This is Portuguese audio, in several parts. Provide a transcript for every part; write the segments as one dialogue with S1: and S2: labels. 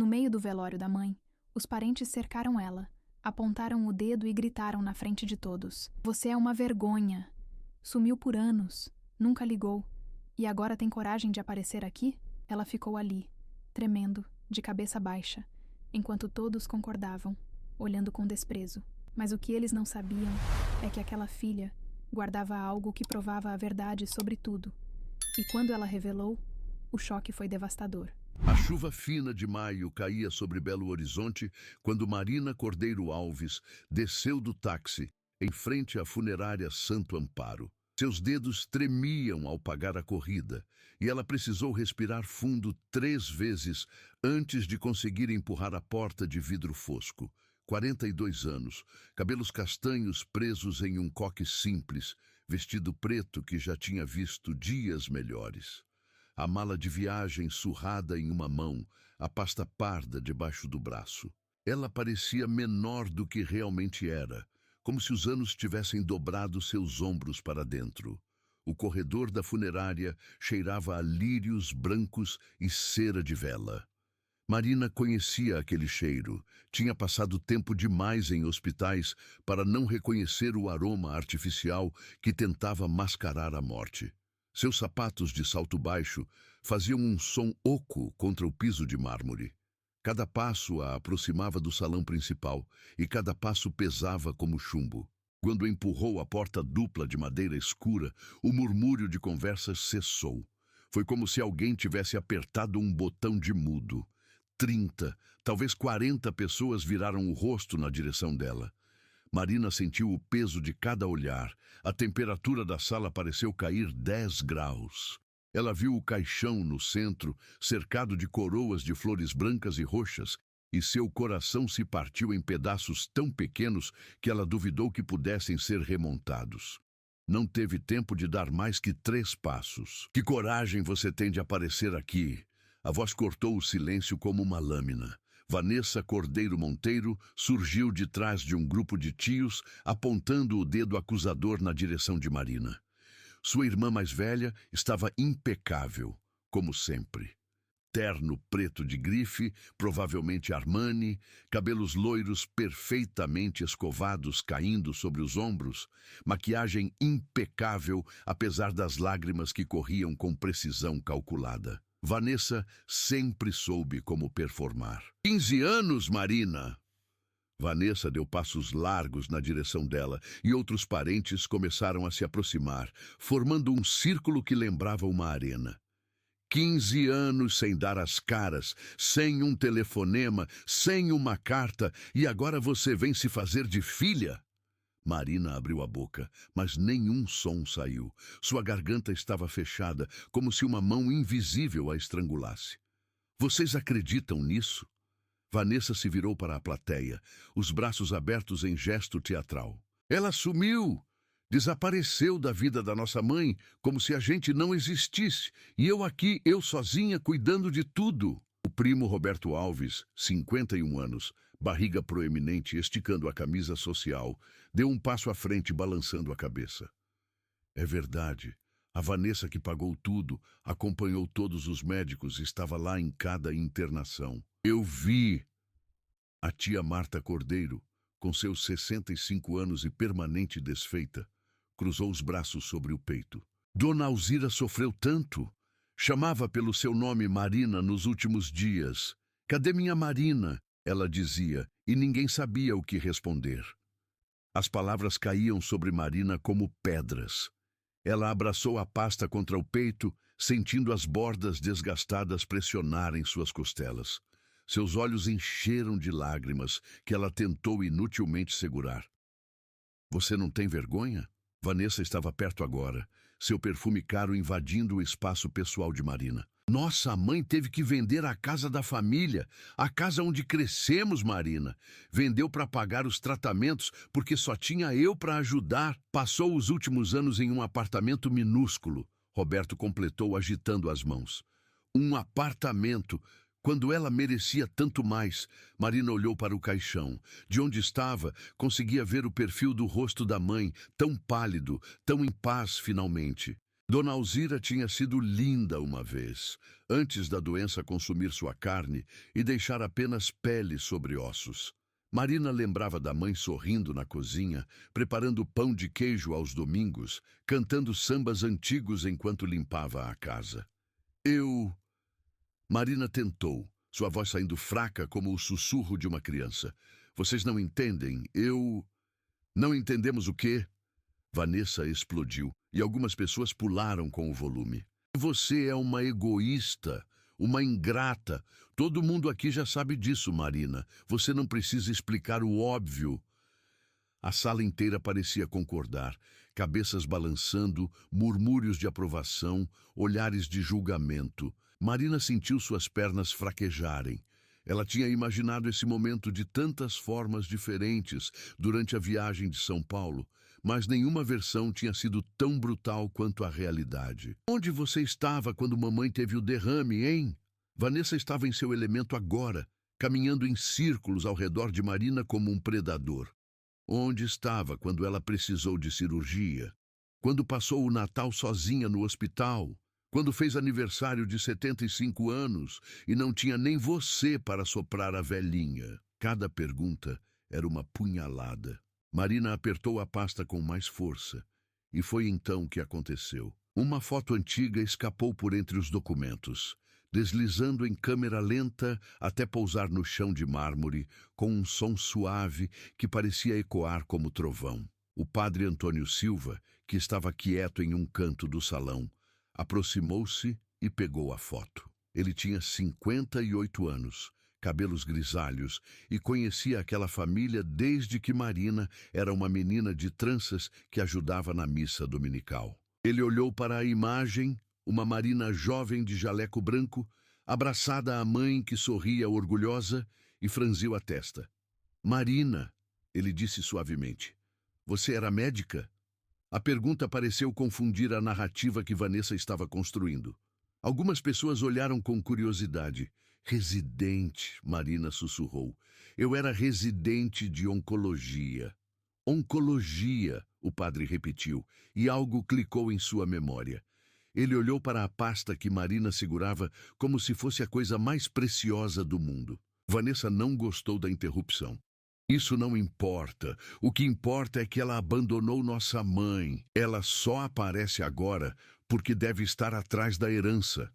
S1: No meio do velório da mãe, os parentes cercaram ela, apontaram o dedo e gritaram na frente de todos: "Você é uma vergonha! Sumiu por anos, nunca ligou, e agora tem coragem de aparecer aqui?" Ela ficou ali, tremendo, de cabeça baixa, enquanto todos concordavam, olhando com desprezo. Mas o que eles não sabiam é que aquela filha guardava algo que provava a verdade sobre tudo. E quando ela revelou, o choque foi devastador.
S2: A chuva fina de maio caía sobre Belo Horizonte quando Marina Cordeiro Alves desceu do táxi em frente à funerária Santo Amparo. Seus dedos tremiam ao pagar a corrida e ela precisou respirar fundo 3 vezes antes de conseguir empurrar a porta de vidro fosco. 42 anos, cabelos castanhos presos em um coque simples, vestido preto que já tinha visto dias melhores. A mala de viagem surrada em uma mão, a pasta parda debaixo do braço. Ela parecia menor do que realmente era, como se os anos tivessem dobrado seus ombros para dentro. O corredor da funerária cheirava a lírios brancos e cera de vela. Marina conhecia aquele cheiro. Tinha passado tempo demais em hospitais para não reconhecer o aroma artificial que tentava mascarar a morte. Seus sapatos de salto baixo faziam um som oco contra o piso de mármore. Cada passo a aproximava do salão principal e cada passo pesava como chumbo. Quando empurrou a porta dupla de madeira escura, o murmúrio de conversas cessou. Foi como se alguém tivesse apertado um botão de mudo. 30, talvez 40 pessoas viraram o rosto na direção dela. Marina sentiu o peso de cada olhar. A temperatura da sala pareceu cair 10 graus. Ela viu o caixão no centro, cercado de coroas de flores brancas e roxas, e seu coração se partiu em pedaços tão pequenos que ela duvidou que pudessem ser remontados. Não teve tempo de dar mais que 3 passos. "Que coragem você tem de aparecer aqui!" A voz cortou o silêncio como uma lâmina. Vanessa Cordeiro Monteiro surgiu de trás de um grupo de tios, apontando o dedo acusador na direção de Marina. Sua irmã mais velha estava impecável, como sempre. Terno preto de grife, provavelmente Armani, cabelos loiros perfeitamente escovados caindo sobre os ombros, maquiagem impecável apesar das lágrimas que corriam com precisão calculada. Vanessa sempre soube como performar. 15 anos, Marina! Vanessa deu passos largos na direção dela e outros parentes começaram a se aproximar, formando um círculo que lembrava uma arena. 15 anos sem dar as caras, sem um telefonema, sem uma carta, e agora você vem se fazer de filha? Marina abriu a boca, mas nenhum som saiu. Sua garganta estava fechada, como se uma mão invisível a estrangulasse. Vocês acreditam nisso? Vanessa se virou para a plateia, os braços abertos em gesto teatral. Ela sumiu! Desapareceu da vida da nossa mãe, como se a gente não existisse. E eu aqui, eu sozinha, cuidando de tudo. O primo Roberto Alves, 51 anos, barriga proeminente, esticando a camisa social, deu um passo à frente, balançando a cabeça. É verdade. A Vanessa que pagou tudo, acompanhou todos os médicos, estava lá em cada internação. Eu vi. A tia Marta Cordeiro, com seus 65 anos e permanente desfeita, cruzou os braços sobre o peito. Dona Alzira sofreu tanto. Chamava pelo seu nome Marina nos últimos dias. Cadê minha Marina? Ela dizia, e ninguém sabia o que responder. As palavras caíam sobre Marina como pedras. Ela abraçou a pasta contra o peito, sentindo as bordas desgastadas pressionarem suas costelas. Seus olhos encheram de lágrimas que ela tentou inutilmente segurar. Você não tem vergonha? Vanessa estava perto agora, seu perfume caro invadindo o espaço pessoal de Marina. Nossa mãe teve que vender a casa da família, a casa onde crescemos, Marina. Vendeu para pagar os tratamentos porque só tinha eu para ajudar. Passou os últimos anos em um apartamento minúsculo, Roberto completou agitando as mãos. Um apartamento, quando ela merecia tanto mais. Marina olhou para o caixão. De onde estava, conseguia ver o perfil do rosto da mãe, tão pálido, tão em paz finalmente. Dona Alzira tinha sido linda uma vez, antes da doença consumir sua carne e deixar apenas pele sobre ossos. Marina lembrava da mãe sorrindo na cozinha, preparando pão de queijo aos domingos, cantando sambas antigos enquanto limpava a casa. Marina tentou, sua voz saindo fraca como o sussurro de uma criança. Vocês não entendem, Não entendemos o quê? Vanessa explodiu e algumas pessoas pularam com o volume. Você é uma egoísta, uma ingrata. Todo mundo aqui já sabe disso, Marina. Você não precisa explicar o óbvio. A sala inteira parecia concordar, cabeças balançando, murmúrios de aprovação, olhares de julgamento. Marina sentiu suas pernas fraquejarem. Ela tinha imaginado esse momento de tantas formas diferentes durante a viagem de São Paulo, mas nenhuma versão tinha sido tão brutal quanto a realidade. Onde você estava quando mamãe teve o derrame, hein? Vanessa estava em seu elemento agora, caminhando em círculos ao redor de Marina como um predador. Onde estava quando ela precisou de cirurgia? Quando passou o Natal sozinha no hospital? Quando fez aniversário de 75 anos e não tinha nem você para soprar a velhinha? Cada pergunta era uma punhalada. Marina apertou a pasta com mais força. E foi então que aconteceu. Uma foto antiga escapou por entre os documentos, deslizando em câmera lenta até pousar no chão de mármore, com um som suave que parecia ecoar como trovão. O padre Antônio Silva, que estava quieto em um canto do salão, aproximou-se e pegou a foto. Ele tinha 58 anos, cabelos grisalhos, e conhecia aquela família desde que Marina era uma menina de tranças que ajudava na missa dominical. Ele olhou para a imagem, uma Marina jovem de jaleco branco, abraçada à mãe que sorria orgulhosa, e franziu a testa. Marina, ele disse suavemente, você era médica? A pergunta pareceu confundir a narrativa que Vanessa estava construindo. Algumas pessoas olharam com curiosidade. Residente, Marina sussurrou. Eu era residente de oncologia. Oncologia, o padre repetiu, e algo clicou em sua memória. Ele olhou para a pasta que Marina segurava como se fosse a coisa mais preciosa do mundo. Vanessa não gostou da interrupção. Isso não importa. O que importa é que ela abandonou nossa mãe. Ela só aparece agora porque deve estar atrás da herança.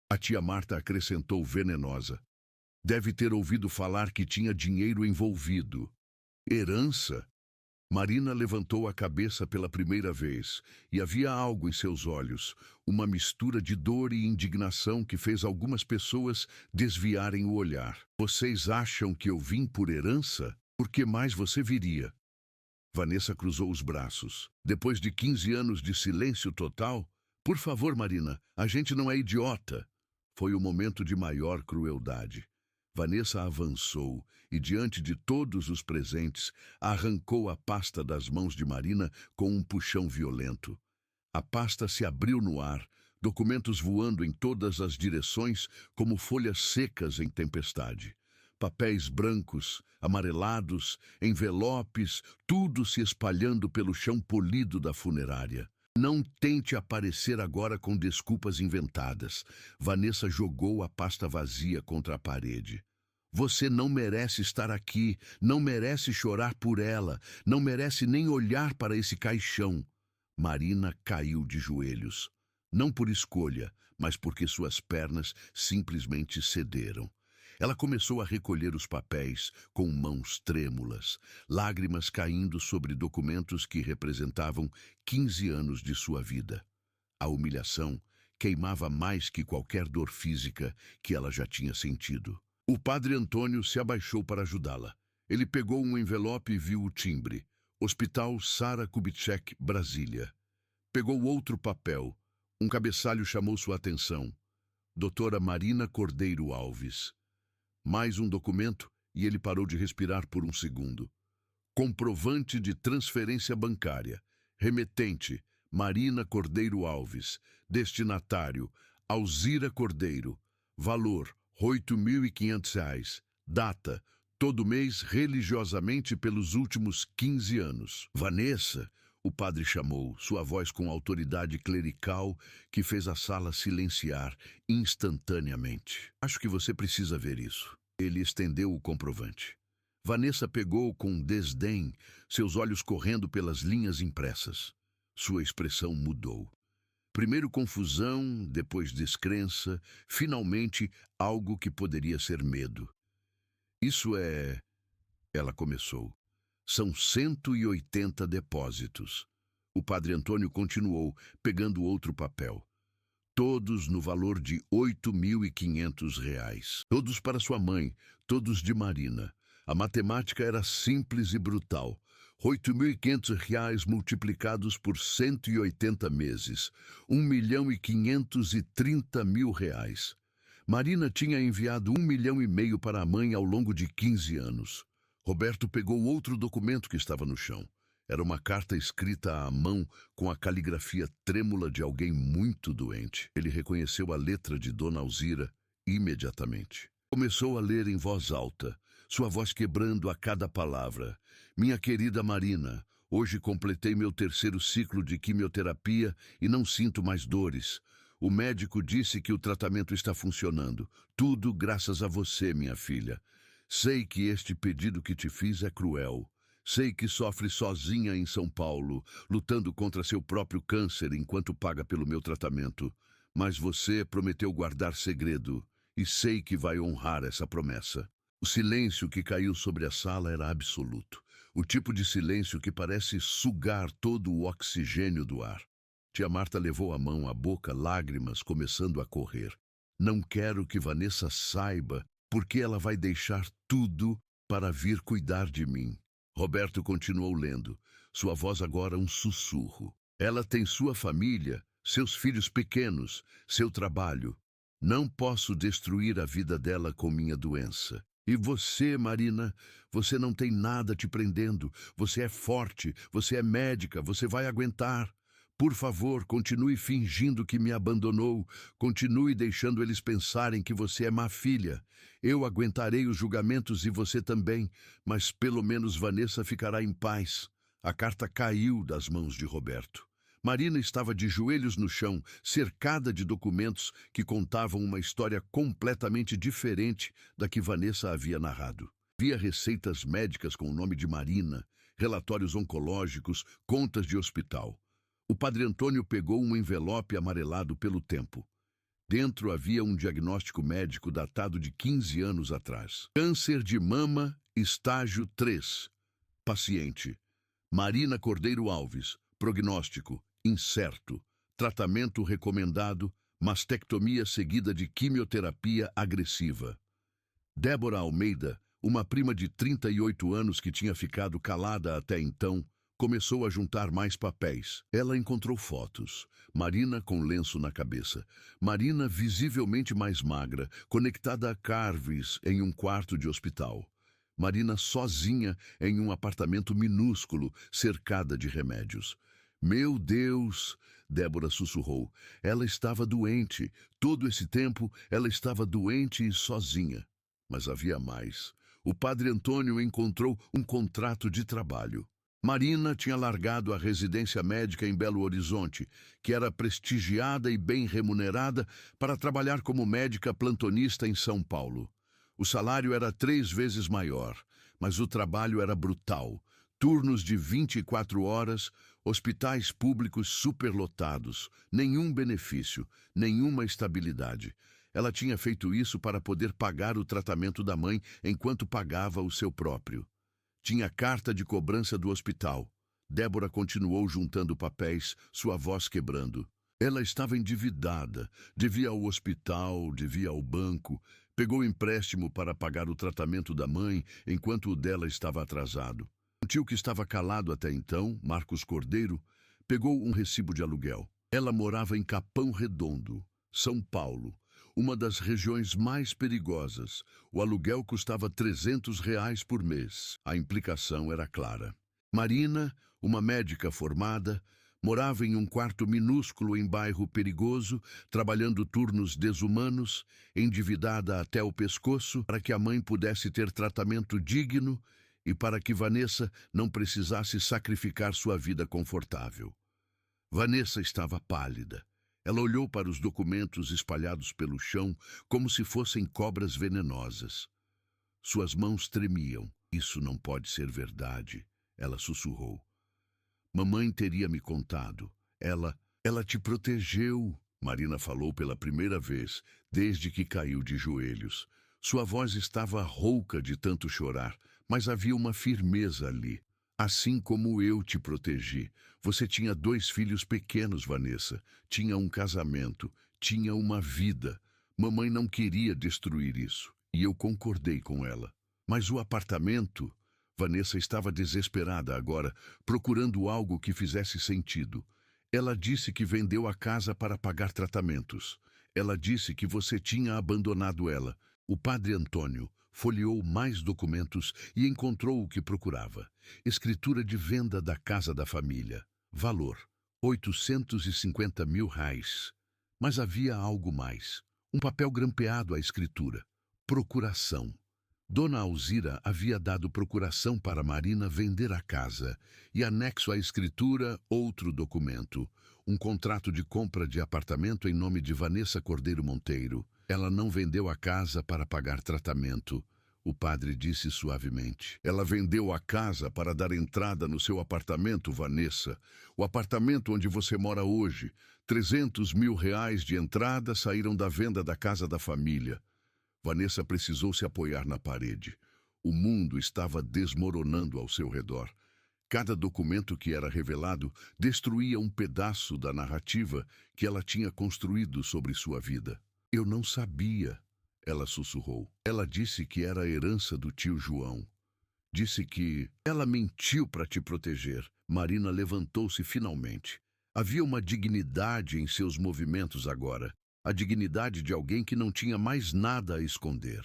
S2: A tia Marta acrescentou venenosa. Deve ter ouvido falar que tinha dinheiro envolvido. Herança? Marina levantou a cabeça pela primeira vez e havia algo em seus olhos, uma mistura de dor e indignação que fez algumas pessoas desviarem o olhar. Vocês acham que eu vim por herança? Por que mais você viria? Vanessa cruzou os braços. Depois de 15 anos de silêncio total, por favor, Marina, a gente não é idiota. Foi o momento de maior crueldade. Vanessa avançou e, diante de todos os presentes, arrancou a pasta das mãos de Marina com um puxão violento. A pasta se abriu no ar, documentos voando em todas as direções como folhas secas em tempestade. Papéis brancos, amarelados, envelopes, tudo se espalhando pelo chão polido da funerária. Não tente aparecer agora com desculpas inventadas. Vanessa jogou a pasta vazia contra a parede. Você não merece estar aqui, não merece chorar por ela, não merece nem olhar para esse caixão. Marina caiu de joelhos. Não por escolha, mas porque suas pernas simplesmente cederam. Ela começou a recolher os papéis com mãos trêmulas, lágrimas caindo sobre documentos que representavam 15 anos de sua vida. A humilhação queimava mais que qualquer dor física que ela já tinha sentido. O padre Antônio se abaixou para ajudá-la. Ele pegou um envelope e viu o timbre. Hospital Sara Kubitschek, Brasília. Pegou outro papel. Um cabeçalho chamou sua atenção. Doutora Marina Cordeiro Alves. Mais um documento e ele parou de respirar por um segundo. Comprovante de transferência bancária. Remetente, Marina Cordeiro Alves. Destinatário, Alzira Cordeiro. Valor, R$8.500. Data, todo mês religiosamente pelos últimos 15 anos. Vanessa, O padre chamou, sua voz com autoridade clerical que fez a sala silenciar instantaneamente. Acho que você precisa ver isso. Ele estendeu o comprovante. Vanessa pegou com desdém, seus olhos correndo pelas linhas impressas. Sua expressão mudou. Primeiro confusão, depois descrença, finalmente algo que poderia ser medo. Isso é... Ela começou. São 180 depósitos. O padre Antônio continuou, pegando outro papel. Todos no valor de R$ 8.500. Todos para sua mãe, todos de Marina. A matemática era simples e brutal. R$ 8.500 multiplicados por 180 meses. R$ 1.530.000. Marina tinha enviado 1,5 milhão para a mãe ao longo de 15 anos. Roberto pegou outro documento que estava no chão. Era uma carta escrita à mão com a caligrafia trêmula de alguém muito doente. Ele reconheceu a letra de Dona Alzira imediatamente. Começou a ler em voz alta, sua voz quebrando a cada palavra. Minha querida Marina, hoje completei meu 3º ciclo de quimioterapia e não sinto mais dores. O médico disse que o tratamento está funcionando. Tudo graças a você, minha filha. Sei que este pedido que te fiz é cruel. Sei que sofre sozinha em São Paulo, lutando contra seu próprio câncer enquanto paga pelo meu tratamento. Mas você prometeu guardar segredo, e sei que vai honrar essa promessa. O silêncio que caiu sobre a sala era absoluto. O tipo de silêncio que parece sugar todo o oxigênio do ar. Tia Marta levou a mão à boca, lágrimas começando a correr. Não quero que Vanessa saiba, porque ela vai deixar tudo para vir cuidar de mim. Roberto continuou lendo, sua voz agora um sussurro. Ela tem sua família, seus filhos pequenos, seu trabalho. Não posso destruir a vida dela com minha doença. E você, Marina, você não tem nada te prendendo. Você é forte, você é médica, você vai aguentar. Por favor, continue fingindo que me abandonou. Continue deixando eles pensarem que você é má filha. Eu aguentarei os julgamentos e você também, mas pelo menos Vanessa ficará em paz. A carta caiu das mãos de Roberto. Marina estava de joelhos no chão, cercada de documentos que contavam uma história completamente diferente da que Vanessa havia narrado. Havia receitas médicas com o nome de Marina, relatórios oncológicos, contas de hospital. O padre Antônio pegou um envelope amarelado pelo tempo. Dentro havia um diagnóstico médico datado de 15 anos atrás. Câncer de mama, estágio 3. Paciente: Marina Cordeiro Alves. Prognóstico: incerto. Tratamento recomendado: mastectomia seguida de quimioterapia agressiva. Débora Almeida, uma prima de 38 anos que tinha ficado calada até então, começou a juntar mais papéis. Ela encontrou fotos. Marina com lenço na cabeça. Marina visivelmente mais magra, conectada a Carves em um quarto de hospital. Marina sozinha em um apartamento minúsculo, cercada de remédios. Meu Deus! Débora sussurrou. Ela estava doente. Todo esse tempo ela estava doente e sozinha. Mas havia mais. O padre Antônio encontrou um contrato de trabalho. Marina tinha largado a residência médica em Belo Horizonte, que era prestigiada e bem remunerada, para trabalhar como médica plantonista em São Paulo. O salário era 3 vezes maior, mas o trabalho era brutal. Turnos de 24 horas, hospitais públicos superlotados, nenhum benefício, nenhuma estabilidade. Ela tinha feito isso para poder pagar o tratamento da mãe enquanto pagava o seu próprio. Tinha carta de cobrança do hospital. Débora continuou juntando papéis, sua voz quebrando. Ela estava endividada, devia ao hospital, devia ao banco, pegou empréstimo para pagar o tratamento da mãe enquanto o dela estava atrasado. O tio que estava calado até então, Marcos Cordeiro, pegou um recibo de aluguel. Ela morava em Capão Redondo, São Paulo, uma das regiões mais perigosas. O aluguel custava R$ 300 por mês. A implicação era clara. Marina, uma médica formada, morava em um quarto minúsculo em bairro perigoso, trabalhando turnos desumanos, endividada até o pescoço para que a mãe pudesse ter tratamento digno e para que Vanessa não precisasse sacrificar sua vida confortável. Vanessa estava pálida. Ela olhou para os documentos espalhados pelo chão como se fossem cobras venenosas. Suas mãos tremiam. Isso não pode ser verdade, ela sussurrou. Mamãe teria me contado. Ela te protegeu, Marina falou pela primeira vez, desde que caiu de joelhos. Sua voz estava rouca de tanto chorar, mas havia uma firmeza ali. Assim como eu te protegi. Você tinha 2 filhos pequenos, Vanessa. Tinha um casamento. Tinha uma vida. Mamãe não queria destruir isso. E eu concordei com ela. Mas o apartamento... Vanessa estava desesperada agora, procurando algo que fizesse sentido. Ela disse que vendeu a casa para pagar tratamentos. Ela disse que você tinha abandonado ela. O padre Antônio folheou mais documentos e encontrou o que procurava. Escritura de venda da casa da família. Valor: R$ 850 mil. Mas havia algo mais. Um papel grampeado à escritura. Procuração. Dona Alzira havia dado procuração para Marina vender a casa e, anexo à escritura, outro documento. Um contrato de compra de apartamento em nome de Vanessa Cordeiro Monteiro. Ela não vendeu a casa para pagar tratamento. O padre disse suavemente. Ela vendeu a casa para dar entrada no seu apartamento, Vanessa. O apartamento onde você mora hoje. R$ 300 mil de entrada saíram da venda da casa da família. Vanessa precisou se apoiar na parede. O mundo estava desmoronando ao seu redor. Cada documento que era revelado destruía um pedaço da narrativa que ela tinha construído sobre sua vida. Eu não sabia, ela sussurrou. Ela disse que era a herança do tio João. Disse que ela mentiu para te proteger. Marina levantou-se finalmente. Havia uma dignidade em seus movimentos agora. A dignidade de alguém que não tinha mais nada a esconder.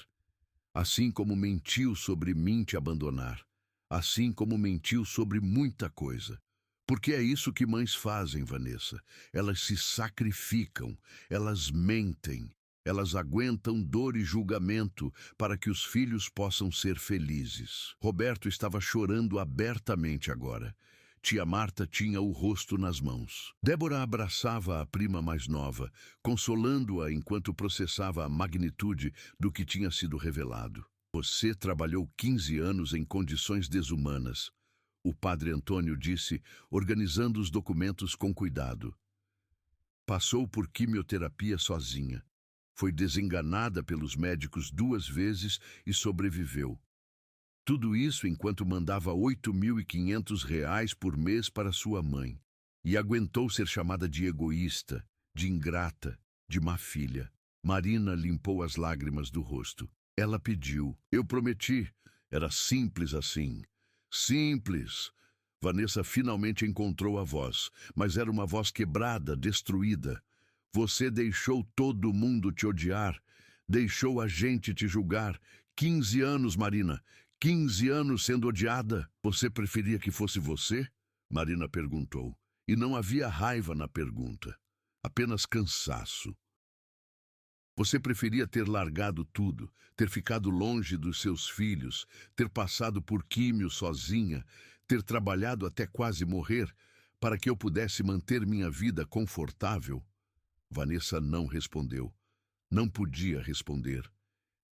S2: Assim como mentiu sobre mim te abandonar. Assim como mentiu sobre muita coisa. Porque é isso que mães fazem, Vanessa. Elas se sacrificam, elas mentem, elas aguentam dor e julgamento para que os filhos possam ser felizes. Roberto estava chorando abertamente agora. Tia Marta tinha o rosto nas mãos. Débora abraçava a prima mais nova, consolando-a enquanto processava a magnitude do que tinha sido revelado. Você trabalhou 15 anos em condições desumanas, o padre Antônio disse, organizando os documentos com cuidado. Passou por quimioterapia sozinha. Foi desenganada pelos médicos 2 vezes e sobreviveu. Tudo isso enquanto mandava R$ 8.500 por mês para sua mãe. E aguentou ser chamada de egoísta, de ingrata, de má filha. Marina limpou as lágrimas do rosto. Ela pediu. Eu prometi. Era simples assim. Simples. Vanessa finalmente encontrou a voz, mas era uma voz quebrada, destruída. Você deixou todo mundo te odiar. Deixou a gente te julgar. 15 anos, Marina. 15 anos sendo odiada. Você preferia que fosse você? Marina perguntou. E não havia raiva na pergunta. Apenas cansaço. Você preferia ter largado tudo, ter ficado longe dos seus filhos, ter passado por químio sozinha, ter trabalhado até quase morrer, para que eu pudesse manter minha vida confortável? Vanessa não respondeu. Não podia responder.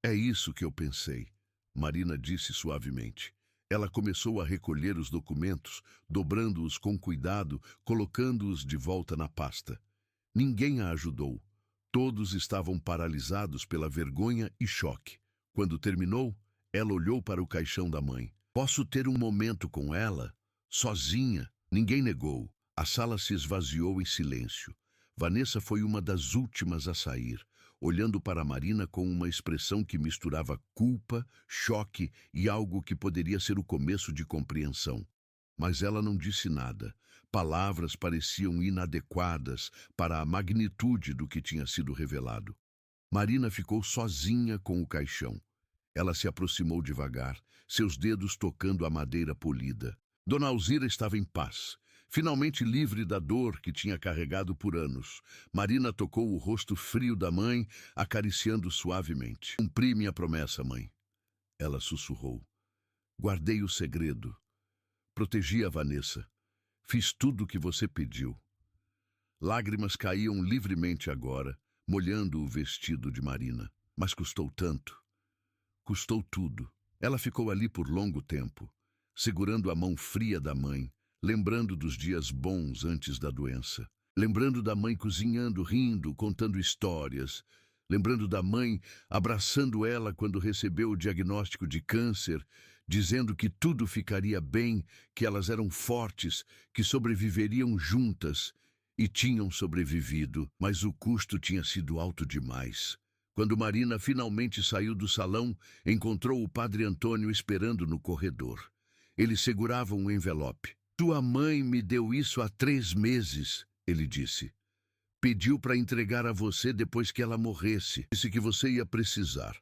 S2: É isso que eu pensei. Marina disse suavemente. Ela começou a recolher os documentos, dobrando-os com cuidado, colocando-os de volta na pasta. Ninguém a ajudou. Todos estavam paralisados pela vergonha e choque. Quando terminou, ela olhou para o caixão da mãe. Posso ter um momento com ela? Sozinha? Ninguém negou. A sala se esvaziou em silêncio. Vanessa foi uma das últimas a sair, olhando para Marina com uma expressão que misturava culpa, choque e algo que poderia ser o começo de compreensão. Mas ela não disse nada. Palavras pareciam inadequadas para a magnitude do que tinha sido revelado. Marina ficou sozinha com o caixão. Ela se aproximou devagar, seus dedos tocando a madeira polida. Dona Alzira estava em paz, finalmente livre da dor que tinha carregado por anos. Marina tocou o rosto frio da mãe, acariciando suavemente. Cumpri minha promessa, mãe. Ela sussurrou. Guardei o segredo. Protegi a Vanessa. Fiz tudo o que você pediu. Lágrimas caíam livremente agora, molhando o vestido de Marina. Mas custou tanto. Custou tudo. Ela ficou ali por longo tempo, segurando a mão fria da mãe, lembrando dos dias bons antes da doença. Lembrando da mãe cozinhando, rindo, contando histórias. Lembrando da mãe abraçando ela quando recebeu o diagnóstico de câncer, dizendo que tudo ficaria bem, que elas eram fortes, que sobreviveriam juntas. E tinham sobrevivido, mas o custo tinha sido alto demais. Quando Marina finalmente saiu do salão, encontrou o padre Antônio esperando no corredor. Ele segurava um envelope. "Tua mãe me deu isso há 3 meses", ele disse. "Pediu para entregar a você depois que ela morresse. Disse que você ia precisar."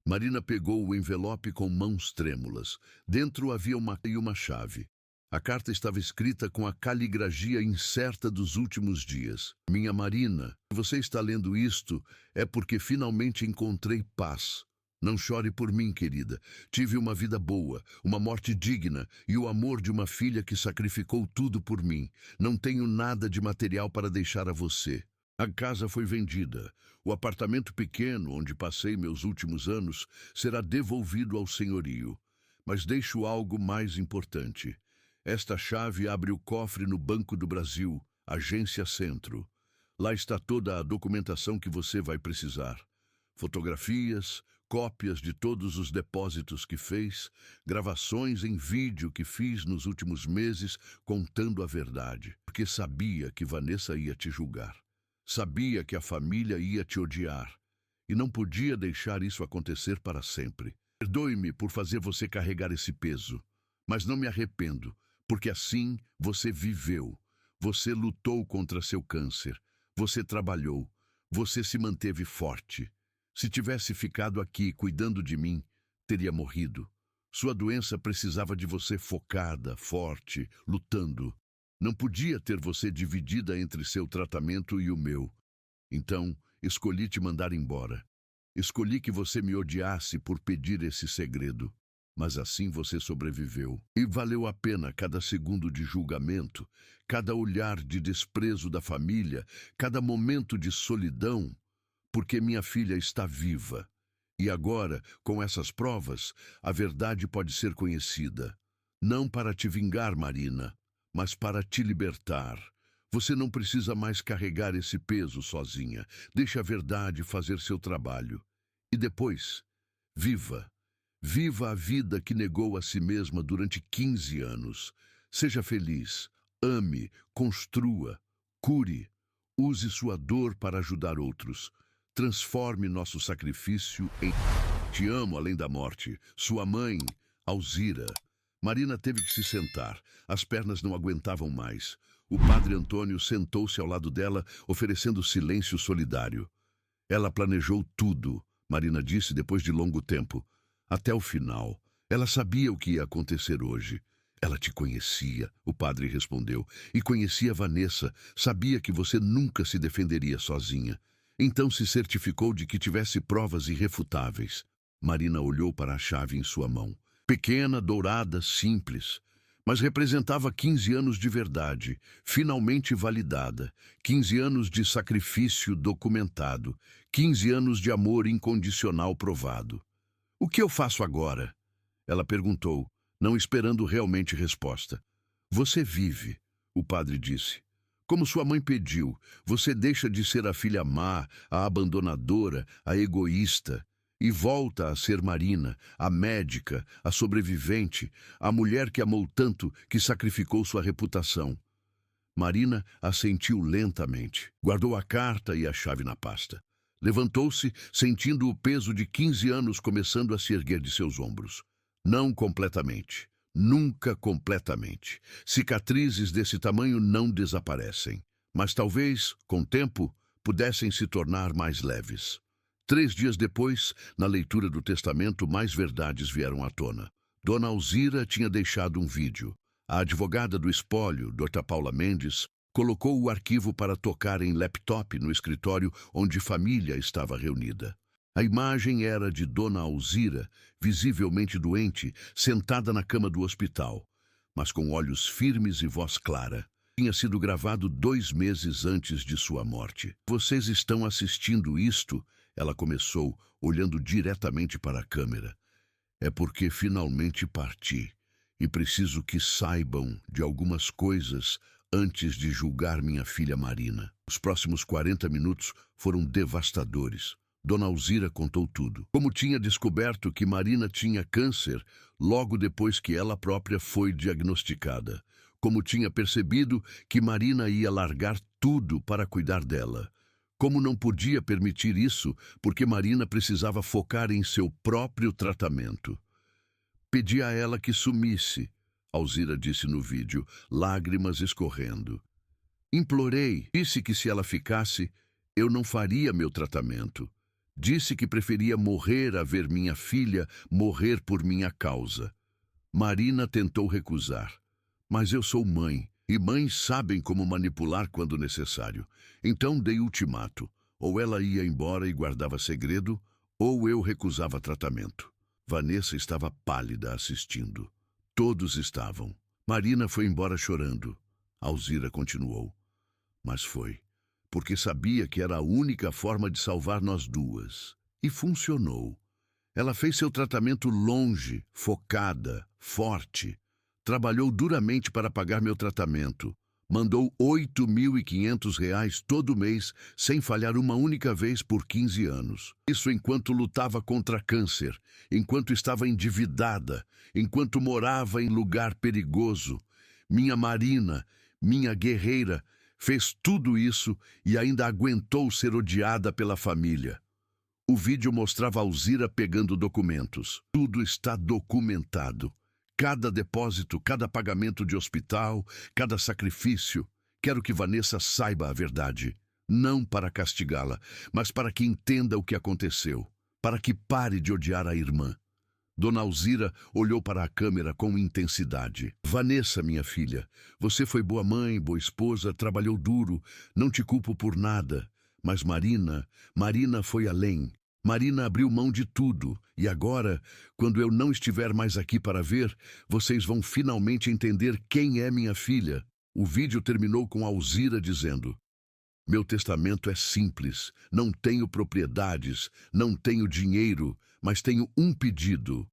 S2: Marina pegou o envelope com mãos trêmulas. Dentro havia uma chave. A carta estava escrita com a caligrafia incerta dos últimos dias. "Minha Marina, se você está lendo isto, é porque finalmente encontrei paz. Não chore por mim, querida. Tive uma vida boa, uma morte digna e o amor de uma filha que sacrificou tudo por mim. Não tenho nada de material para deixar a você. A casa foi vendida. O apartamento pequeno, onde passei meus últimos anos, será devolvido ao senhorio. Mas deixo algo mais importante. Esta chave abre o cofre no Banco do Brasil, Agência Centro. Lá está toda a documentação que você vai precisar. Fotografias, cópias de todos os depósitos que fez, gravações em vídeo que fiz nos últimos meses contando a verdade. Porque sabia que Vanessa ia te julgar. Sabia que a família ia te odiar. E não podia deixar isso acontecer para sempre. Perdoe-me por fazer você carregar esse peso, mas não me arrependo. Porque assim você viveu, você lutou contra seu câncer, você trabalhou, você se manteve forte. Se tivesse ficado aqui cuidando de mim, teria morrido. Sua doença precisava de você focada, forte, lutando. Não podia ter você dividida entre seu tratamento e o meu. Então, escolhi te mandar embora. Escolhi que você me odiasse por pedir esse segredo. Mas assim você sobreviveu. E valeu a pena cada segundo de julgamento, cada olhar de desprezo da família, cada momento de solidão, porque minha filha está viva. E agora, com essas provas, a verdade pode ser conhecida. Não para te vingar, Marina, mas para te libertar. Você não precisa mais carregar esse peso sozinha. Deixe a verdade fazer seu trabalho. E depois, viva. Viva a vida que negou a si mesma durante 15 anos. Seja feliz, ame, construa, cure. Use sua dor para ajudar outros. Transforme nosso sacrifício em... Te amo além da morte. Sua mãe, Alzira. Marina teve que se sentar. As pernas não aguentavam mais. O padre Antônio sentou-se ao lado dela, oferecendo silêncio solidário. Ela planejou tudo, Marina disse depois de longo tempo. Até o final. Ela sabia o que ia acontecer hoje. Ela te conhecia, o padre respondeu, e conhecia Vanessa, sabia que você nunca se defenderia sozinha. Então se certificou de que tivesse provas irrefutáveis. Marina olhou para a chave em sua mão. Pequena, dourada, simples, mas representava 15 anos de verdade, finalmente validada, 15 anos de sacrifício documentado, 15 anos de amor incondicional provado. "O que eu faço agora?" ela perguntou, não esperando realmente resposta. "Você vive", o padre disse. "Como sua mãe pediu, você deixa de ser a filha má, a abandonadora, a egoísta, e volta a ser Marina, a médica, a sobrevivente, a mulher que amou tanto que sacrificou sua reputação." Marina assentiu lentamente, guardou a carta e a chave na pasta. Levantou-se, sentindo o peso de 15 anos começando a se erguer de seus ombros. Não completamente. Nunca completamente. Cicatrizes desse tamanho não desaparecem. Mas talvez, com o tempo, pudessem se tornar mais leves. 3 dias depois, na leitura do testamento, mais verdades vieram à tona. Dona Alzira tinha deixado um vídeo. A advogada do espólio, Dra. Paula Mendes, colocou o arquivo para tocar em laptop no escritório onde família estava reunida. A imagem era de Dona Alzira, visivelmente doente, sentada na cama do hospital, mas com olhos firmes e voz clara. Tinha sido gravado 2 meses antes de sua morte. Vocês estão assistindo isto? Ela começou, olhando diretamente para a câmera. É porque finalmente parti, e preciso que saibam de algumas coisas antes de julgar minha filha Marina. Os próximos 40 minutos foram devastadores. Dona Alzira contou tudo. Como tinha descoberto que Marina tinha câncer logo depois que ela própria foi diagnosticada. Como tinha percebido que Marina ia largar tudo para cuidar dela. Como não podia permitir isso, porque Marina precisava focar em seu próprio tratamento. Pedi a ela que sumisse, Alzira disse no vídeo, lágrimas escorrendo. Implorei, disse que se ela ficasse, eu não faria meu tratamento. Disse que preferia morrer a ver minha filha morrer por minha causa. Marina tentou recusar. Mas eu sou mãe, e mães sabem como manipular quando necessário. Então dei ultimato. Ou ela ia embora e guardava segredo, ou eu recusava tratamento. Vanessa estava pálida assistindo. Todos estavam. Marina foi embora chorando. Alzira continuou. Mas foi, porque sabia que era a única forma de salvar nós duas. E funcionou. Ela fez seu tratamento longe, focada, forte. Trabalhou duramente para pagar meu tratamento. Mandou R$ 8.500 todo mês, sem falhar uma única vez por 15 anos. Isso enquanto lutava contra câncer, enquanto estava endividada, enquanto morava em lugar perigoso. Minha Marina, minha guerreira, fez tudo isso e ainda aguentou ser odiada pela família. O vídeo mostrava Alzira pegando documentos. Tudo está documentado. Cada depósito, cada pagamento de hospital, cada sacrifício. Quero que Vanessa saiba a verdade. Não para castigá-la, mas para que entenda o que aconteceu. Para que pare de odiar a irmã. Dona Alzira olhou para a câmera com intensidade. Vanessa, minha filha, você foi boa mãe, boa esposa, trabalhou duro. Não te culpo por nada. Mas Marina foi além. Marina abriu mão de tudo, e agora, quando eu não estiver mais aqui para ver, vocês vão finalmente entender quem é minha filha. O vídeo terminou com Alzira dizendo: meu testamento é simples, não tenho propriedades, não tenho dinheiro, mas tenho um pedido.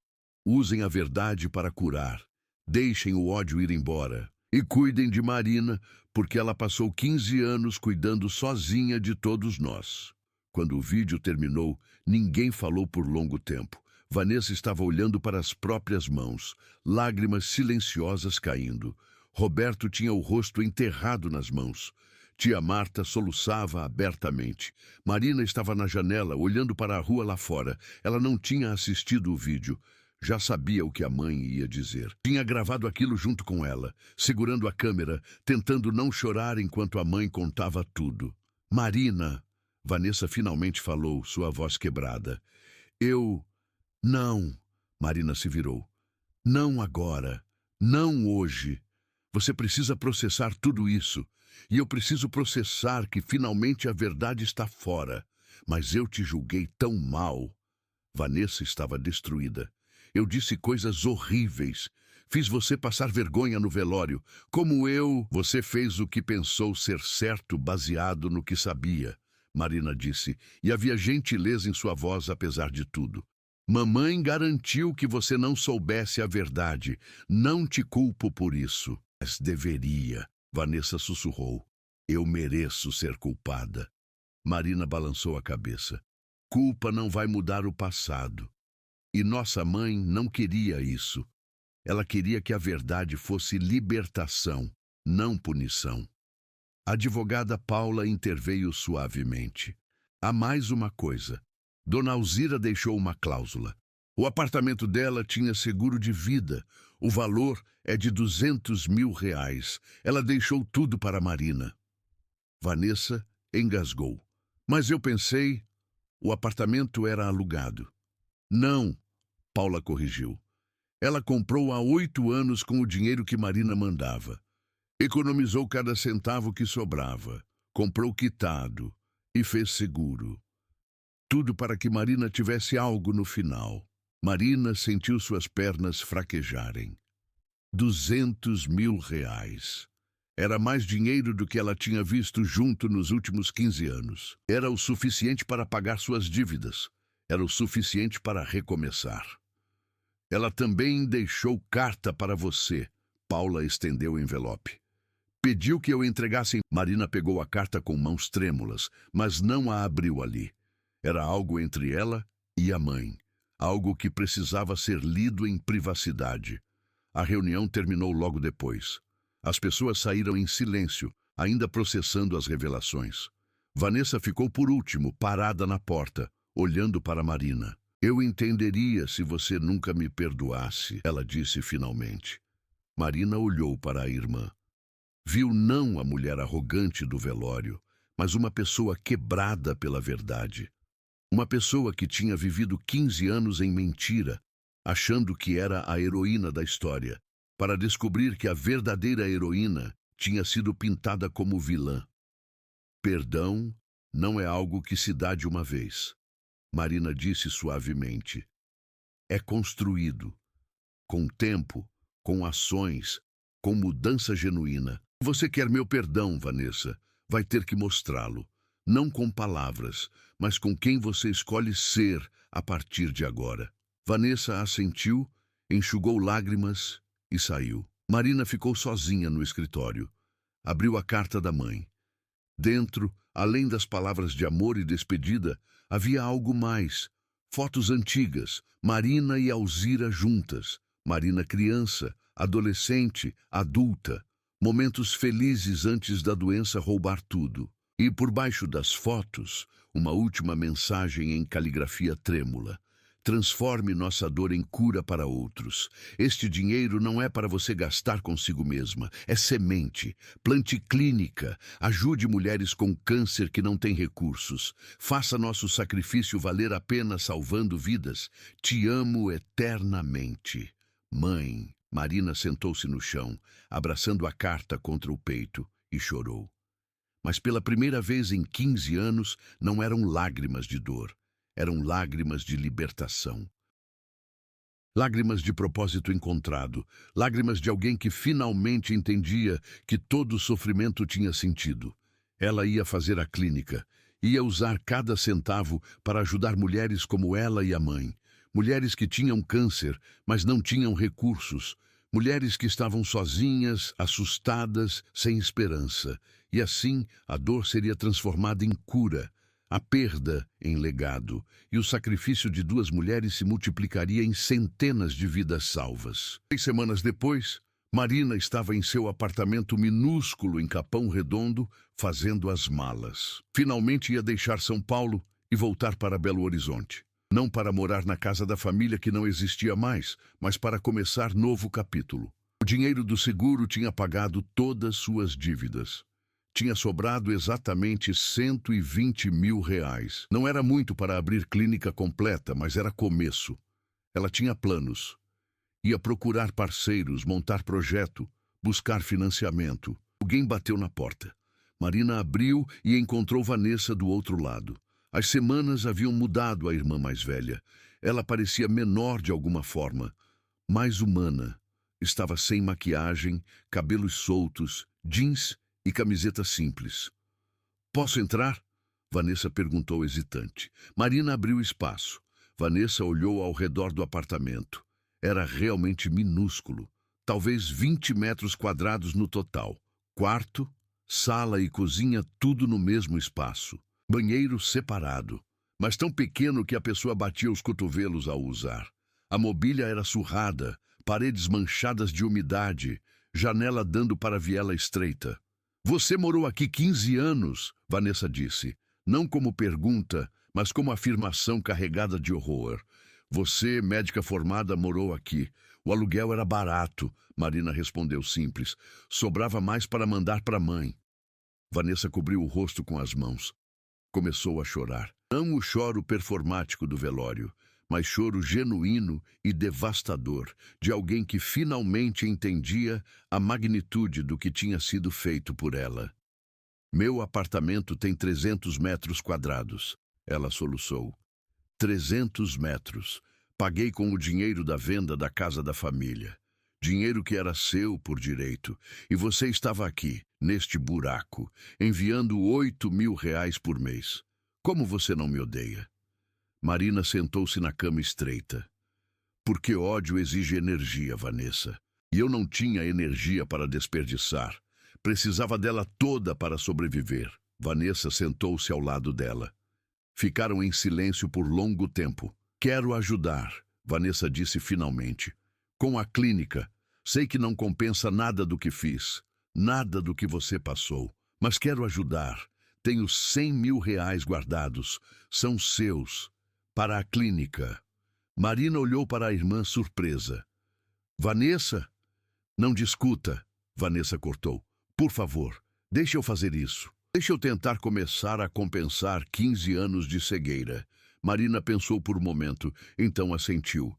S2: Usem a verdade para curar. Deixem o ódio ir embora. E cuidem de Marina, porque ela passou 15 anos cuidando sozinha de todos nós. Quando o vídeo terminou, ninguém falou por longo tempo. Vanessa estava olhando para as próprias mãos, lágrimas silenciosas caindo. Roberto tinha o rosto enterrado nas mãos. Tia Marta soluçava abertamente. Marina estava na janela, olhando para a rua lá fora. Ela não tinha assistido o vídeo. Já sabia o que a mãe ia dizer. Tinha gravado aquilo junto com ela, segurando a câmera, tentando não chorar enquanto a mãe contava tudo. Marina... Vanessa finalmente falou, sua voz quebrada. Não. Marina se virou. Não agora. Não hoje. Você precisa processar tudo isso. E eu preciso processar que finalmente a verdade está fora. Mas eu te julguei tão mal. Vanessa estava destruída. Eu disse coisas horríveis. Fiz você passar vergonha no velório. Você fez o que pensou ser certo baseado no que sabia. Marina disse, e havia gentileza em sua voz apesar de tudo. Mamãe garantiu que você não soubesse a verdade. Não te culpo por isso. Mas deveria. Vanessa sussurrou. Eu mereço ser culpada. Marina balançou a cabeça. Culpa não vai mudar o passado. E nossa mãe não queria isso. Ela queria que a verdade fosse libertação, não punição. A advogada Paula interveio suavemente. Há mais uma coisa. Dona Alzira deixou uma cláusula. O apartamento dela tinha seguro de vida. O valor é de R$ 200.000. Ela deixou tudo para Marina. Vanessa engasgou. Mas eu pensei... O apartamento era alugado. Não, Paula corrigiu. Ela comprou há 8 anos com o dinheiro que Marina mandava. Economizou cada centavo que sobrava, comprou quitado e fez seguro. Tudo para que Marina tivesse algo no final. Marina sentiu suas pernas fraquejarem. 200.000 reais. Era mais dinheiro do que ela tinha visto junto nos últimos 15 anos. Era o suficiente para pagar suas dívidas. Era o suficiente para recomeçar. Ela também deixou carta para você. Paula estendeu o envelope. Pediu que eu entregasse. Marina pegou a carta com mãos trêmulas, mas não a abriu ali. Era algo entre ela e a mãe. Algo que precisava ser lido em privacidade. A reunião terminou logo depois. As pessoas saíram em silêncio, ainda processando as revelações. Vanessa ficou por último, parada na porta, olhando para Marina. Eu entenderia se você nunca me perdoasse, ela disse finalmente. Marina olhou para a irmã. Viu não a mulher arrogante do velório, mas uma pessoa quebrada pela verdade. Uma pessoa que tinha vivido 15 anos em mentira, achando que era a heroína da história, para descobrir que a verdadeira heroína tinha sido pintada como vilã. Perdão não é algo que se dá de uma vez, Marina disse suavemente. É construído, com tempo, com ações, com mudança genuína. Você quer meu perdão, Vanessa? Vai ter que mostrá-lo, não com palavras, mas com quem você escolhe ser a partir de agora. Vanessa assentiu, enxugou lágrimas e saiu. Marina ficou sozinha no escritório. Abriu a carta da mãe. Dentro, além das palavras de amor e despedida, havia algo mais. Fotos antigas, Marina e Alzira juntas. Marina criança, adolescente, adulta. Momentos felizes antes da doença roubar tudo. E por baixo das fotos, uma última mensagem em caligrafia trêmula. Transforme nossa dor em cura para outros. Este dinheiro não é para você gastar consigo mesma. É semente. Plante clínica. Ajude mulheres com câncer que não têm recursos. Faça nosso sacrifício valer a pena salvando vidas. Te amo eternamente. Mãe. Marina sentou-se no chão, abraçando a carta contra o peito, e chorou. Mas pela primeira vez em 15 anos, não eram lágrimas de dor. Eram lágrimas de libertação. Lágrimas de propósito encontrado. Lágrimas de alguém que finalmente entendia que todo o sofrimento tinha sentido. Ela ia fazer a clínica. Ia usar cada centavo para ajudar mulheres como ela e a mãe. Mulheres que tinham câncer, mas não tinham recursos. Mulheres que estavam sozinhas, assustadas, sem esperança. E assim, a dor seria transformada em cura. A perda em legado, e o sacrifício de 2 mulheres se multiplicaria em centenas de vidas salvas. 3 semanas depois, Marina estava em seu apartamento minúsculo em Capão Redondo, fazendo as malas. Finalmente ia deixar São Paulo e voltar para Belo Horizonte. Não para morar na casa da família que não existia mais, mas para começar novo capítulo. O dinheiro do seguro tinha pagado todas suas dívidas. Tinha sobrado exatamente 120.000 reais. Não era muito para abrir clínica completa, mas era começo. Ela tinha planos. Ia procurar parceiros, montar projeto, buscar financiamento. Alguém bateu na porta. Marina abriu e encontrou Vanessa do outro lado. As semanas haviam mudado a irmã mais velha. Ela parecia menor de alguma forma, mais humana. Estava sem maquiagem, cabelos soltos, jeans e camiseta simples. Posso entrar? Vanessa perguntou hesitante. Marina abriu espaço. Vanessa olhou ao redor do apartamento. Era realmente minúsculo. Talvez 20 metros quadrados no total. Quarto, sala e cozinha, tudo no mesmo espaço. Banheiro separado, mas tão pequeno que a pessoa batia os cotovelos ao usar. A mobília era surrada, paredes manchadas de umidade, janela dando para a viela estreita. Você morou aqui 15 anos, Vanessa disse. Não como pergunta, mas como afirmação carregada de horror. Você, médica formada, morou aqui. O aluguel era barato, Marina respondeu simples. Sobrava mais para mandar para a mãe. Vanessa cobriu o rosto com as mãos. Começou a chorar. Não o choro performático do velório, mas choro genuíno e devastador de alguém que finalmente entendia a magnitude do que tinha sido feito por ela. Meu apartamento tem 300 metros quadrados, ela soluçou. 300 metros. Paguei com o dinheiro da venda da casa da família. Dinheiro que era seu por direito. E você estava aqui, neste buraco, enviando 8.000 reais por mês. Como você não me odeia? Marina sentou-se na cama estreita. Porque ódio exige energia, Vanessa. E eu não tinha energia para desperdiçar. Precisava dela toda para sobreviver. Vanessa sentou-se ao lado dela. Ficaram em silêncio por longo tempo. Quero ajudar, Vanessa disse finalmente. Com a clínica, sei que não compensa nada do que fiz, nada do que você passou, mas quero ajudar. Tenho 100.000 reais guardados, são seus, para a clínica. Marina olhou para a irmã surpresa. Vanessa? Não discuta, Vanessa cortou. Por favor, deixe eu fazer isso. Deixe eu tentar começar a compensar 15 anos de cegueira. Marina pensou por um momento, então assentiu.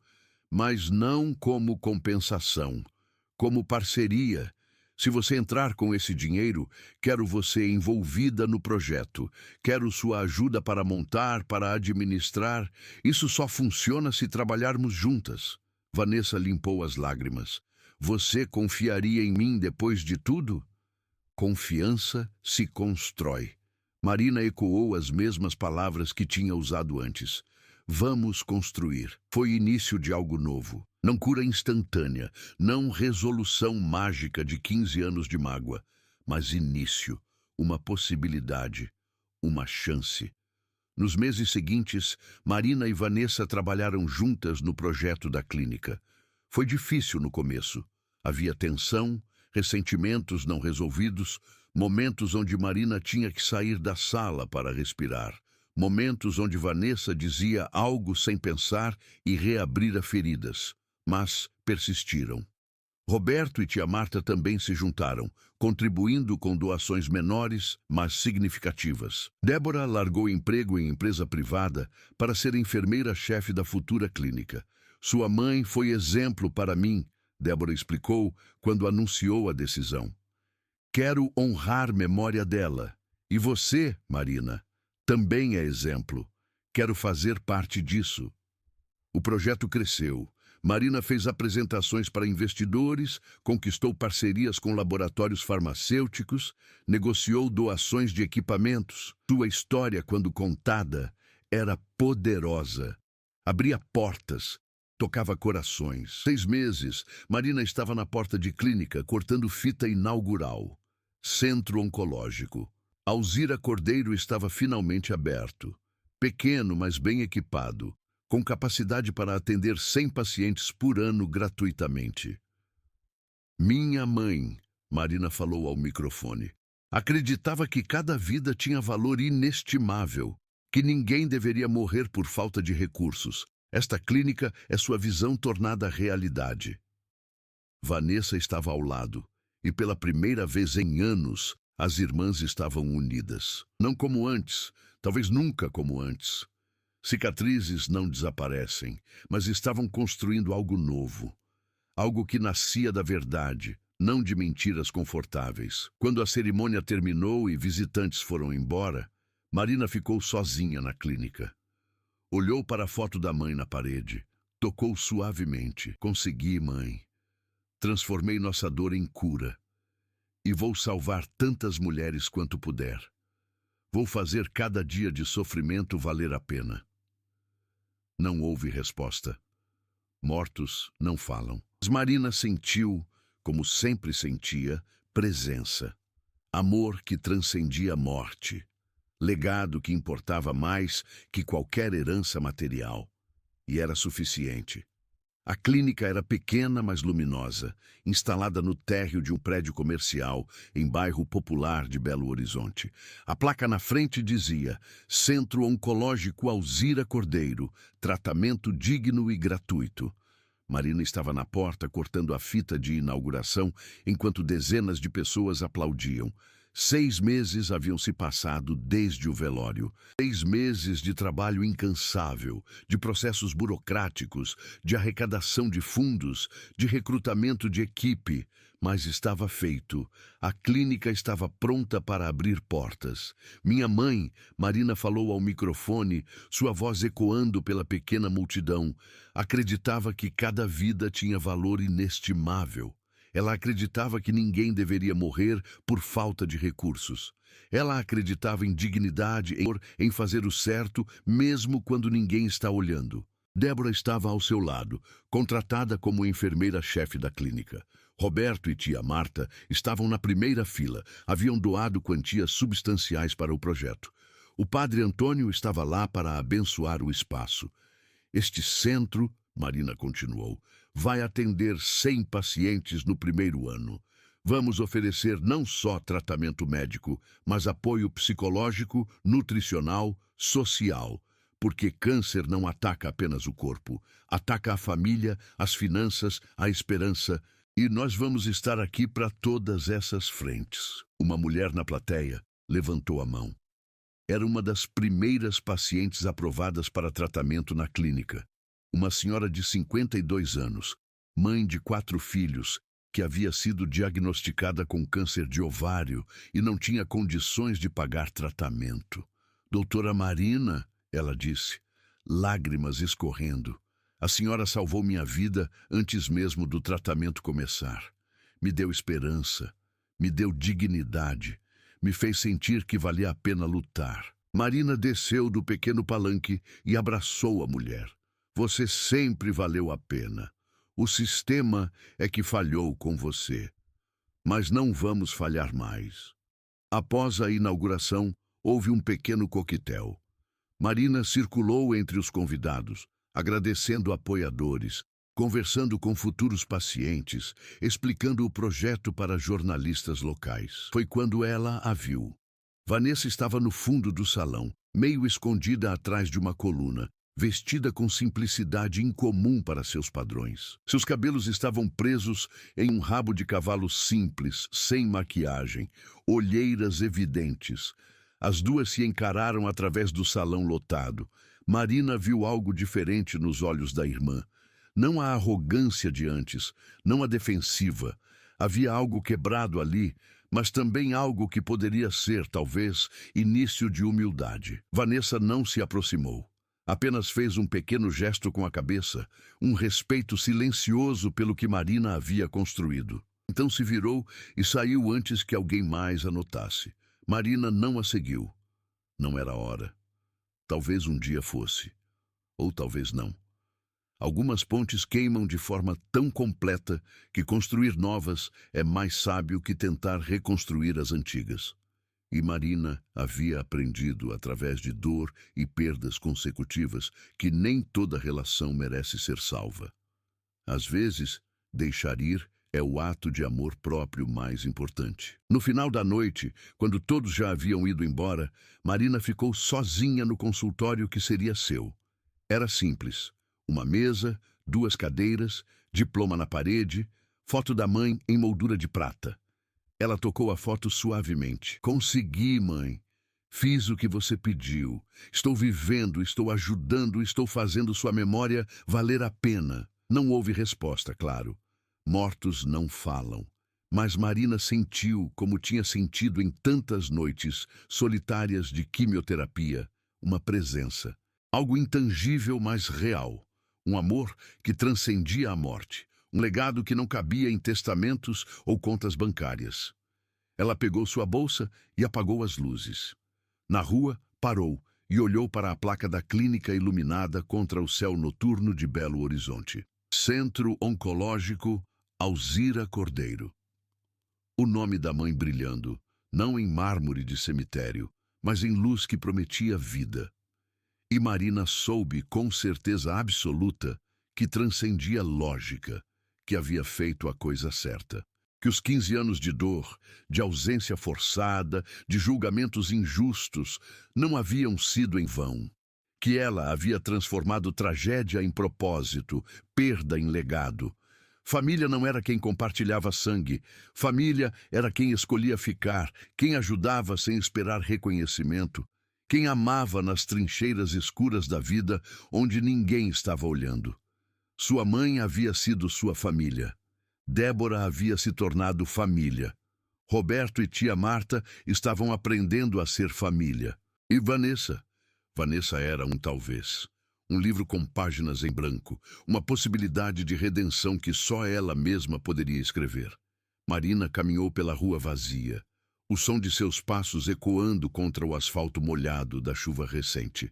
S2: Mas não como compensação, como parceria. Se você entrar com esse dinheiro, quero você envolvida no projeto. Quero sua ajuda para montar, para administrar. Isso só funciona se trabalharmos juntas. Vanessa limpou as lágrimas. Você confiaria em mim depois de tudo? Confiança se constrói. Marina ecoou as mesmas palavras que tinha usado antes. Vamos construir. Foi início de algo novo. Não cura instantânea, não resolução mágica de 15 anos de mágoa, mas início, uma possibilidade, uma chance. Nos meses seguintes, Marina e Vanessa trabalharam juntas no projeto da clínica. Foi difícil no começo. Havia tensão, ressentimentos não resolvidos, momentos onde Marina tinha que sair da sala para respirar, momentos onde Vanessa dizia algo sem pensar e reabrira feridas, mas persistiram. Roberto e tia Marta também se juntaram, contribuindo com doações menores, mas significativas. Débora largou emprego em empresa privada para ser enfermeira-chefe da futura clínica. Sua mãe foi exemplo para mim, Débora explicou quando anunciou a decisão. Quero honrar memória dela. E você, Marina, também é exemplo. Quero fazer parte disso. O projeto cresceu. Marina fez apresentações para investidores, conquistou parcerias com laboratórios farmacêuticos, negociou doações de equipamentos. Sua história, quando contada, era poderosa. Abria portas, tocava corações. 6 meses, Marina estava na porta de clínica, cortando fita inaugural. Centro oncológico. Alzira Cordeiro estava finalmente aberto. Pequeno, mas bem equipado, com capacidade para atender 100 pacientes por ano gratuitamente. Minha mãe, Marina falou ao microfone, acreditava que cada vida tinha valor inestimável, que ninguém deveria morrer por falta de recursos. Esta clínica é sua visão tornada realidade. Vanessa estava ao lado, e pela primeira vez em anos, as irmãs estavam unidas. Não como antes, talvez nunca como antes. Cicatrizes não desaparecem, mas estavam construindo algo novo. Algo que nascia da verdade, não de mentiras confortáveis. Quando a cerimônia terminou e visitantes foram embora, Marina ficou sozinha na clínica. Olhou para a foto da mãe na parede. Tocou suavemente. Consegui, mãe. Transformei nossa dor em cura. E vou salvar tantas mulheres quanto puder. Vou fazer cada dia de sofrimento valer a pena. Não houve resposta. Mortos não falam. Mas Marina sentiu, como sempre sentia, presença. Amor que transcendia a morte. Legado que importava mais que qualquer herança material. E era suficiente. A clínica era pequena, mas luminosa, instalada no térreo de um prédio comercial em bairro popular de Belo Horizonte. A placa na frente dizia: Centro Oncológico Alzira Cordeiro, tratamento digno e gratuito. Marina estava na porta cortando a fita de inauguração enquanto dezenas de pessoas aplaudiam. 6 meses haviam se passado desde o velório. 6 meses de trabalho incansável, de processos burocráticos, de arrecadação de fundos, de recrutamento de equipe. Mas estava feito. A clínica estava pronta para abrir portas. Minha mãe, Marina, falou ao microfone, sua voz ecoando pela pequena multidão. Acreditava que cada vida tinha valor inestimável. Ela acreditava que ninguém deveria morrer por falta de recursos. Ela acreditava em dignidade, em fazer o certo, mesmo quando ninguém está olhando. Débora estava ao seu lado, contratada como enfermeira-chefe da clínica. Roberto e tia Marta estavam na primeira fila, haviam doado quantias substanciais para o projeto. O padre Antônio estava lá para abençoar o espaço. Este centro, Marina continuou, vai atender 100 pacientes no primeiro ano. Vamos oferecer não só tratamento médico, mas apoio psicológico, nutricional, social. Porque câncer não ataca apenas o corpo, ataca a família, as finanças, a esperança. E nós vamos estar aqui para todas essas frentes. Uma mulher na plateia levantou a mão. Era uma das primeiras pacientes aprovadas para tratamento na clínica. Uma senhora de 52 anos, mãe de 4 filhos, que havia sido diagnosticada com câncer de ovário e não tinha condições de pagar tratamento. Doutora Marina, ela disse, lágrimas escorrendo. A senhora salvou minha vida antes mesmo do tratamento começar. Me deu esperança, me deu dignidade, me fez sentir que valia a pena lutar. Marina desceu do pequeno palanque e abraçou a mulher. Você sempre valeu a pena. O sistema é que falhou com você. Mas não vamos falhar mais. Após a inauguração, houve um pequeno coquetel. Marina circulou entre os convidados, agradecendo apoiadores, conversando com futuros pacientes, explicando o projeto para jornalistas locais. Foi quando ela a viu. Vanessa estava no fundo do salão, meio escondida atrás de uma coluna, vestida com simplicidade incomum para seus padrões. Seus cabelos estavam presos em um rabo de cavalo simples, sem maquiagem, olheiras evidentes. As duas se encararam através do salão lotado. Marina viu algo diferente nos olhos da irmã. Não a arrogância de antes, não a defensiva. Havia algo quebrado ali, mas também algo que poderia ser, talvez, início de humildade. Vanessa não se aproximou. Apenas fez um pequeno gesto com a cabeça, um respeito silencioso pelo que Marina havia construído. Então se virou e saiu antes que alguém mais a notasse. Marina não a seguiu. Não era hora. Talvez um dia fosse. Ou talvez não. Algumas pontes queimam de forma tão completa que construir novas é mais sábio que tentar reconstruir as antigas. E Marina havia aprendido, através de dor e perdas consecutivas, que nem toda relação merece ser salva. Às vezes, deixar ir é o ato de amor próprio mais importante. No final da noite, quando todos já haviam ido embora, Marina ficou sozinha no consultório que seria seu. Era simples. Uma mesa, 2 cadeiras, diploma na parede, foto da mãe em moldura de prata. Ela tocou a foto suavemente. Consegui, mãe. Fiz o que você pediu. Estou vivendo, estou ajudando, estou fazendo sua memória valer a pena. Não houve resposta, claro. Mortos não falam. Mas Marina sentiu, como tinha sentido em tantas noites solitárias de quimioterapia, uma presença. Algo intangível, mas real. Um amor que transcendia a morte. Um legado que não cabia em testamentos ou contas bancárias. Ela pegou sua bolsa e apagou as luzes. Na rua, parou e olhou para a placa da clínica iluminada contra o céu noturno de Belo Horizonte. Centro Oncológico Alzira Cordeiro. O nome da mãe brilhando, não em mármore de cemitério, mas em luz que prometia vida. E Marina soube com certeza absoluta que transcendia lógica, que havia feito a coisa certa. Que os 15 anos de dor, de ausência forçada, de julgamentos injustos, não haviam sido em vão. Que ela havia transformado tragédia em propósito, perda em legado. Família não era quem compartilhava sangue. Família era quem escolhia ficar, quem ajudava sem esperar reconhecimento, quem amava nas trincheiras escuras da vida onde ninguém estava olhando. Sua mãe havia sido sua família. Débora havia se tornado família. Roberto e tia Marta estavam aprendendo a ser família. E Vanessa? Vanessa era um talvez. Um livro com páginas em branco, uma possibilidade de redenção que só ela mesma poderia escrever. Marina caminhou pela rua vazia, o som de seus passos ecoando contra o asfalto molhado da chuva recente.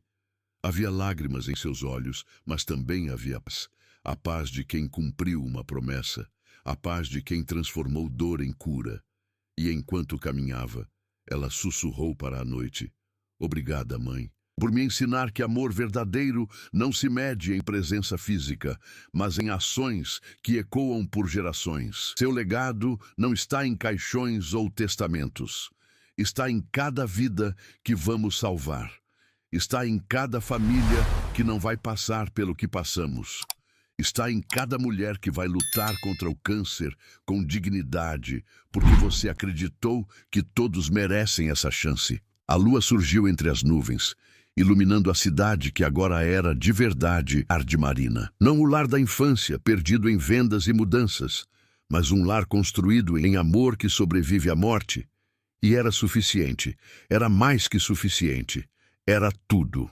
S2: Havia lágrimas em seus olhos, mas também havia paz. A paz de quem cumpriu uma promessa, a paz de quem transformou dor em cura. E enquanto caminhava, ela sussurrou para a noite: "Obrigada, mãe, por me ensinar que amor verdadeiro não se mede em presença física, mas em ações que ecoam por gerações. Seu legado não está em caixões ou testamentos. Está em cada vida que vamos salvar. Está em cada família que não vai passar pelo que passamos. Está em cada mulher que vai lutar contra o câncer com dignidade, porque você acreditou que todos merecem essa chance." A lua surgiu entre as nuvens, iluminando a cidade que agora era, de verdade, lar de Marina. Não o lar da infância, perdido em vendas e mudanças, mas um lar construído em amor que sobrevive à morte. E era suficiente, era mais que suficiente, era tudo.